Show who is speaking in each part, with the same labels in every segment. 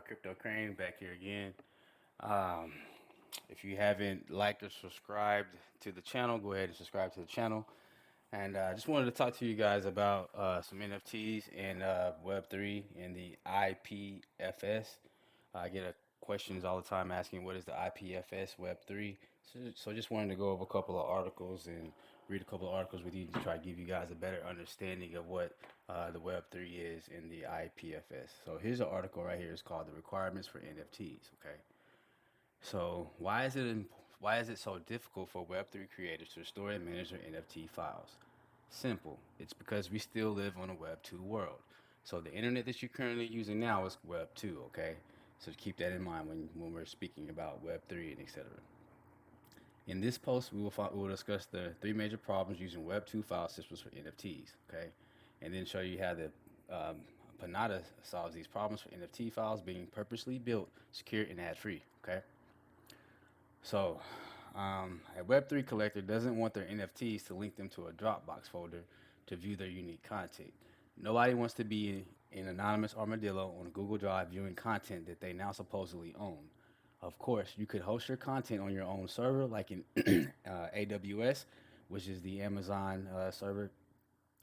Speaker 1: Crypto Crane back here again. Um, if you haven't liked or subscribed to the channel, go ahead and subscribe to the channel. And I just wanted to talk to you guys about some NFTs and Web3 and the IPFS. I get questions all the time asking what is the IPFS Web3. So just wanted to go over a couple of articles and read a couple of articles with you to try to give you guys a better understanding of what the Web3 is in the IPFS. So here's an article right here. It's called "The Requirements for NFTs." Okay. So why is it so difficult for Web3 creators to store and manage their NFT files? Simple. It's because we still live on a Web2 world. So the internet that you're currently using now is Web2, okay? So keep that in mind when we're speaking about Web3 and etc. In this post, we will discuss the three major problems using Web2 file systems for NFTs, okay? And then show you how the um, Panada solves these problems for NFT files being purposely built, secure, and ad-free, okay? So, a Web3 collector doesn't want their NFTs to link them to a Dropbox folder to view their unique content. Nobody wants to be an anonymous armadillo on Google Drive viewing content that they now supposedly own. Of course, you could host your content on your own server, like in AWS, which is the Amazon server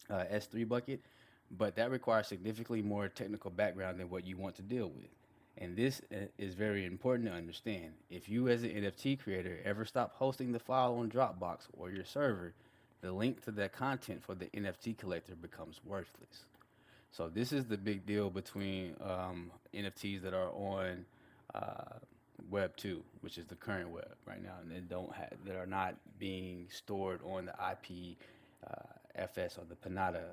Speaker 1: S3 bucket, but that requires significantly more technical background than what you want to deal with. And this is very important to understand. If you, as an NFT creator, ever stop hosting the file on Dropbox or your server, the link to that content for the NFT collector becomes worthless. So this is the big deal between NFTs that are on uh, Web 2, which is the current web right now, and that are not being stored on the IPFS or the Panada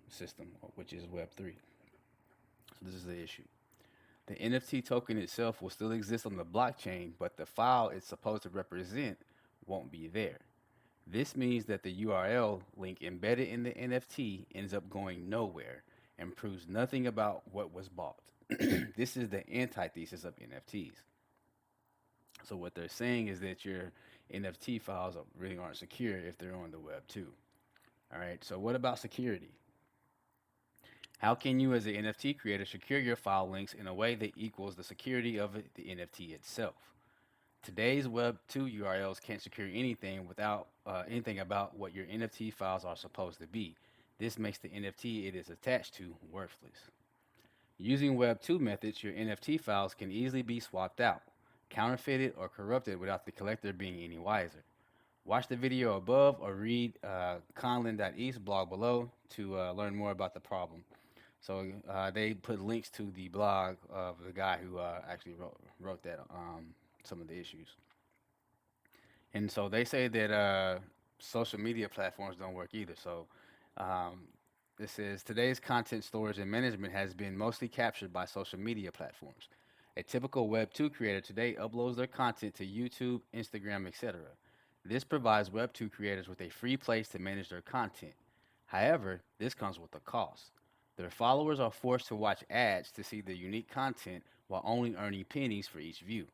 Speaker 1: system, which is Web 3. So this is the issue. The NFT token itself will still exist on the blockchain, but the file it's supposed to represent won't be there. This means that the URL link embedded in the NFT ends up going nowhere and proves nothing about what was bought. This is the antithesis of NFTs. So what they're saying is that your NFT files really aren't secure if they're on the web too. All right. So what about security? How can you, as an NFT creator, secure your file links in a way that equals the security of the NFT itself? Today's Web 2 URLs can't secure anything without anything about what your NFT files are supposed to be. This makes the NFT it is attached to worthless. Using Web 2 methods, your NFT files can easily be swapped out, counterfeited, or corrupted without the collector being any wiser. Watch the video above or read Conlin.east blog below to learn more about the problem. So they put links to the blog of the guy who actually wrote that some of the issues. And so they say that social media platforms don't work either. So um, this says today's content storage and management has been mostly captured by social media platforms. A typical Web2 creator today uploads their content to YouTube, Instagram, etc. This provides Web2 creators with a free place to manage their content. However, this comes with a cost. Their followers are forced to watch ads to see the unique content while only earning pennies for each view.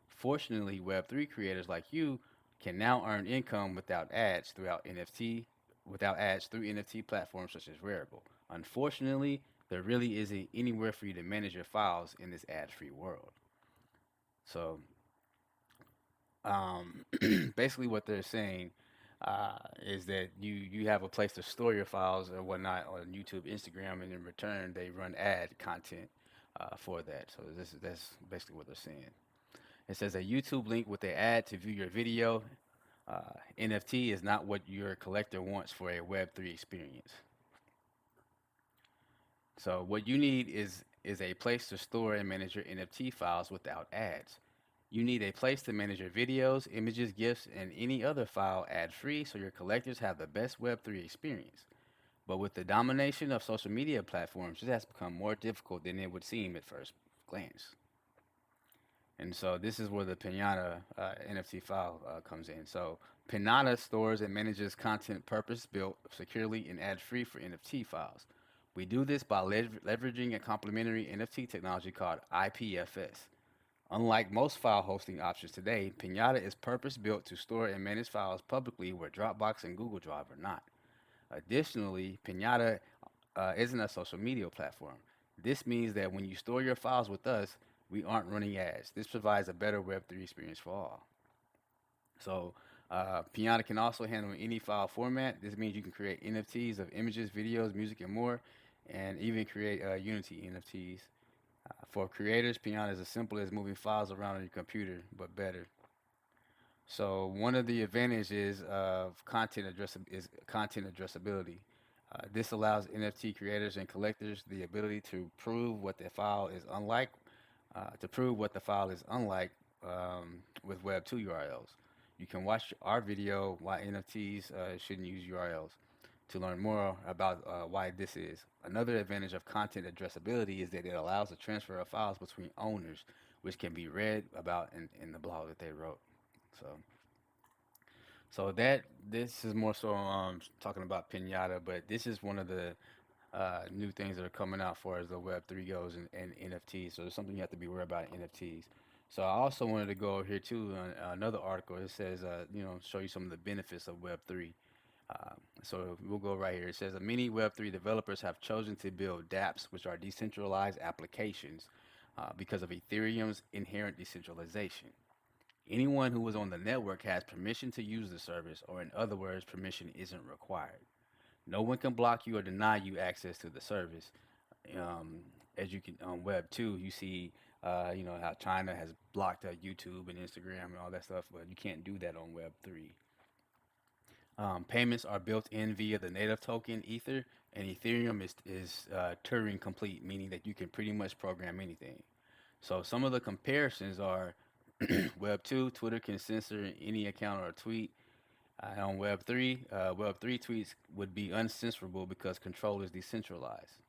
Speaker 1: Fortunately, Web3 creators like you can now earn income without ads through NFT platforms such as Rarible. Unfortunately, there really isn't anywhere for you to manage your files in this ad-free world. So, um, basically, what they're saying is that you have a place to store your files or whatnot on YouTube, Instagram, and in return, they run ad content for that. So that's basically what they're saying. It says a YouTube link with an ad to view your video. NFT is not what your collector wants for a Web3 experience. So what you need is a place to store and manage your NFT files without ads. You need a place to manage your videos, images, GIFs, and any other file ad-free so your collectors have the best Web3 experience. But with the domination of social media platforms, this has become more difficult than it would seem at first glance. And so this is where the Pinata NFT file comes in. So Pinata stores and manages content purpose-built securely and ad-free for NFT files. We do this by leveraging a complementary NFT technology called IPFS. Unlike most file hosting options today, Pinata is purpose-built to store and manage files publicly where Dropbox and Google Drive are not. Additionally, Pinata isn't a social media platform. This means that when you store your files with us, We aren't running ads. This provides a better Web3 experience for all. So Piana can also handle any file format. This means you can create NFTs of images, videos, music, and more, and even create Unity NFTs. For creators, Piana is as simple as moving files around on your computer, but better. So one of the advantages of content addressability. This allows NFT creators and collectors the ability to prove what the file is unlike, with Web2 URLs. You can watch our video why NFTs shouldn't use URLs to learn more about why this is. Another advantage of content addressability is that it allows the transfer of files between owners, which can be read about in the blog that they wrote. So, so that this is more so talking about Pinata, but this is one of the new things that are coming out for as the Web3 goes and NFTs. So there's something you have to be worried about in NFTs. So I also wanted to go over here too on another article. It says, show you some of the benefits of Web3. So we'll go right here. It says many Web3 developers have chosen to build dApps, which are decentralized applications, because of Ethereum's inherent decentralization. Anyone who is on the network has permission to use the service, or in other words, permission isn't required. No one can block you or deny you access to the service. Um, as you can on Web2, you see, how China has blocked YouTube and Instagram and all that stuff, but you can't do that on Web3. Payments are built in via the native token Ether, and Ethereum is Turing complete, meaning that you can pretty much program anything. So some of the comparisons are Web2, Twitter can censor any account or tweet. On Web3 tweets would be uncensorable because control is decentralized.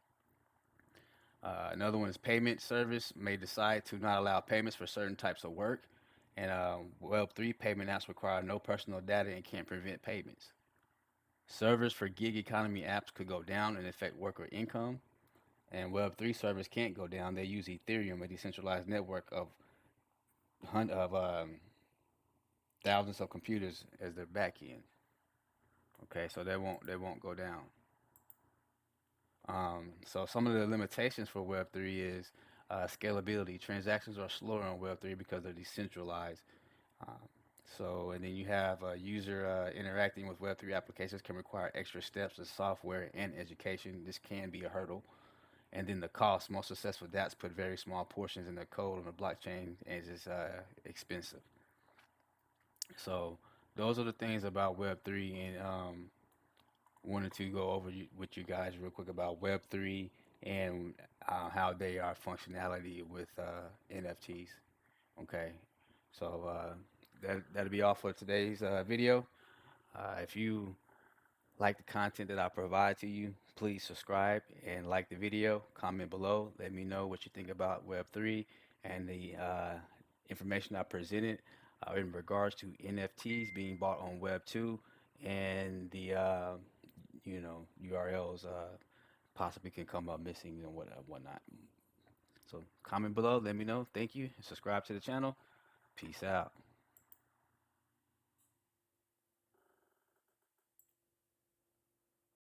Speaker 1: Another one is payment service may decide to not allow payments for certain types of work. And Web3 payment apps require no personal data and can't prevent payments. Servers for gig economy apps could go down and affect worker income. And Web3 servers can't go down. They use Ethereum, a decentralized network of thousands of computers as their backend. Okay, so they won't go down. So some of the limitations for Web3 is scalability. Transactions are slower on Web3 because they're decentralized. Um, and then you have user interacting with Web3 applications can require extra steps in software and education. This can be a hurdle. And then the cost. Most successful dApps put very small portions in their code on the blockchain, and it's expensive. So those are the things about Web3, and wanted to go over with you guys real quick about Web3 and how they are functionality with NFTs. Okay, so that'll be all for today's video. If you like the content that I provide to you, please subscribe and like the video. Comment below. Let me know what you think about Web3 and the information I presented in regards to NFTs being bought on Web2 and the URLs possibly can come up missing and whatnot. So comment below. Let me know. Thank you. Subscribe to the channel. Peace out.